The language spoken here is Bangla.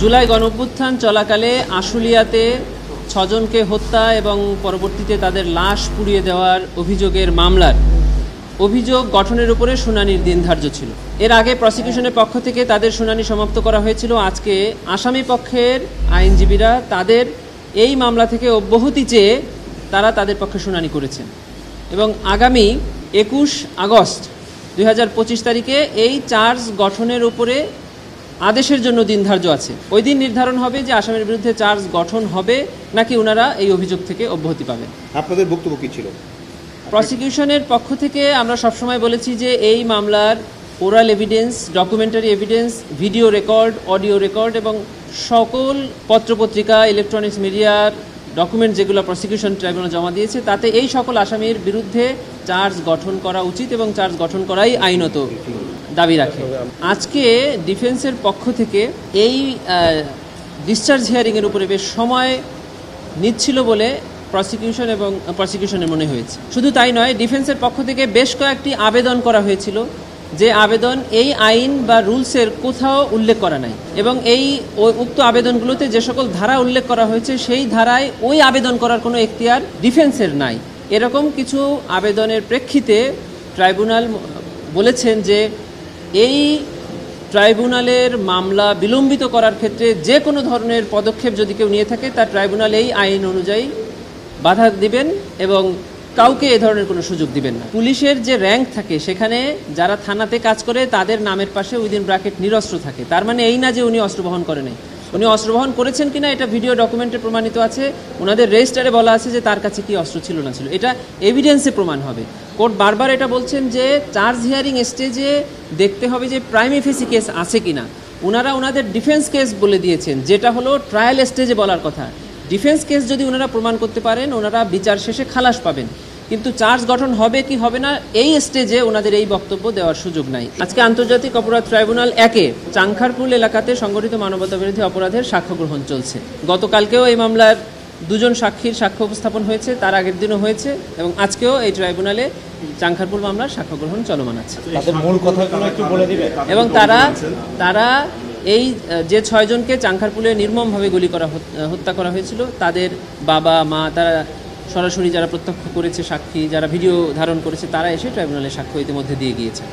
জুলাই গণঅভ্যুত্থান চলাকালে আশুলিয়াতে ৬ জনকে হত্যা এবং পরবর্তীতে তাদের লাশ পুড়িয়ে দেওয়ার অভিযোগের মামলার অভিযোগ গঠনের উপরে শুনানির দিন ধার্য ছিল। এর আগে প্রসিকিউশনের পক্ষ থেকে তাদের শুনানি সমাপ্ত করা হয়েছিল। আজকে আসামি পক্ষের আইনজীবীরা তাদের এই মামলা থেকে অব্যাহতি চেয়ে তারা তাদের পক্ষে শুনানি করেছেন এবং আগামী ২১ আগস্ট ২০২৫ তারিখে এই চার্জ গঠনের উপরে আদেশের জন্য দিন ধার্য আছে। ওই দিন নির্ধারণ হবে যে আসামির বিরুদ্ধে চার্জ গঠন হবে নাকি ওনারা এই অভিযোগ থেকে অব্যাহতি পাবেন। আপনাদের বক্তব্য কী ছিল? প্রসিকিউশনের পক্ষ থেকে আমরা সবসময় বলেছি যে এই মামলার oral evidence, documentary evidence, video record, audio record এবং সকল পত্রপত্রিকা, ইলেকট্রনিক্স মিডিয়ার ডকুমেন্ট যেগুলো প্রসিকিউশন ট্রাইব্যুনাল জমা দিয়েছে তাতে এই সকল আসামির বিরুদ্ধে চার্জ গঠন করা উচিত এবং চার্জ গঠন করাই আইনত দাবি রাখে। আজকে ডিফেন্সের পক্ষ থেকে এই ডিসচার্জ হিয়ারিংয়ের উপরে বেশ সময় নিচ্ছিল বলে প্রসিকিউশনের মনে হয়েছে। শুধু তাই নয়, ডিফেন্সের পক্ষ থেকে বেশ কয়েকটি আবেদন করা হয়েছিল যে আবেদন এই আইন বা রুলসের কোথাও উল্লেখ করা নাই এবং এই উক্ত আবেদনগুলোতে যে সকল ধারা উল্লেখ করা হয়েছে সেই ধারায় ওই আবেদন করার কোনো এখতিয়ার ডিফেন্সের নাই। এরকম কিছু আবেদনের প্রেক্ষিতে ট্রাইব্যুনাল বলেছেন যে এই ট্রাইব্যুনালের মামলা বিলম্বিত করার ক্ষেত্রে যে কোনো ধরনের পদক্ষেপ যদি কেউ নিয়ে থাকে তা ট্রাইব্যুনাল এই আইন অনুযায়ী বাধা দিবেন এবং কাউকে এ ধরনের কোনো সুযোগ দিবেন না। পুলিশের যে র্যাঙ্ক থাকে সেখানে যারা থানাতে কাজ করে তাদের নামের পাশে উইদিন ব্র্যাকেট নিরস্ত্র থাকে। তার মানে এই না যে উনি অস্ত্র বহন করে নাই। উনি অস্ত্র বহন করেছেন কিনা এটা ভিডিও ডকুমেন্টে প্রমাণিত আছে। ওনাদের রেজিস্টারে বলা আছে যে তার কাছে কি অস্ত্র ছিল না ছিল, এটা এভিডেন্সে প্রমাণ হবে। কোর্ট বারবার এটা বলছেন যে চার্জ হিয়ারিং স্টেজে দেখতে হবে যে প্রাইমি ফেসি কেস আছে কিনা। ওনারা ওনাদের ডিফেন্স কেস বলে দিয়েছেন, যেটা হলো ট্রায়াল স্টেজে বলার কথা। ডিফেন্স কেস যদি ওনারা প্রমাণ করতে পারেন ওনারা বিচার শেষে খালাস পাবেন, কিন্তু চার্জ গঠন হবে কি হবে না এই স্টেজে ওনাদের এই বক্তব্য দেওয়ার সুযোগ নাই। আজকে আন্তর্জাতিক অপরাধ ট্রাইব্যুনাল ১-এ চাংখারপুল এলাকাতে সংগঠিত মানবতাবিরোধী অপরাধের সাক্ষ্য গ্রহণ চলছে। গতকালকেও এই মামলার ২ জন সাক্ষীর সাক্ষ্য উপস্থাপন হয়েছে, তার আগের দিনও হয়েছে এবং আজকেও এই ট্রাইব্যুনালে চাংখারপুল মামলার সাক্ষ্য গ্রহণ চলমান আছে। এবং তারা এই যে ৬ জনকে চাংখারপুলে নির্মমভাবে হত্যা করা হয়েছিল তাদের বাবা মা, তারা সরাসরি যারা প্রত্যক্ষ করেছে সাক্ষী, যারা ভিডিও ধারণ করেছে তারা এসে ট্রাইব্যুনালে সাক্ষ্য ইতিমধ্যে দিয়ে গিয়েছে।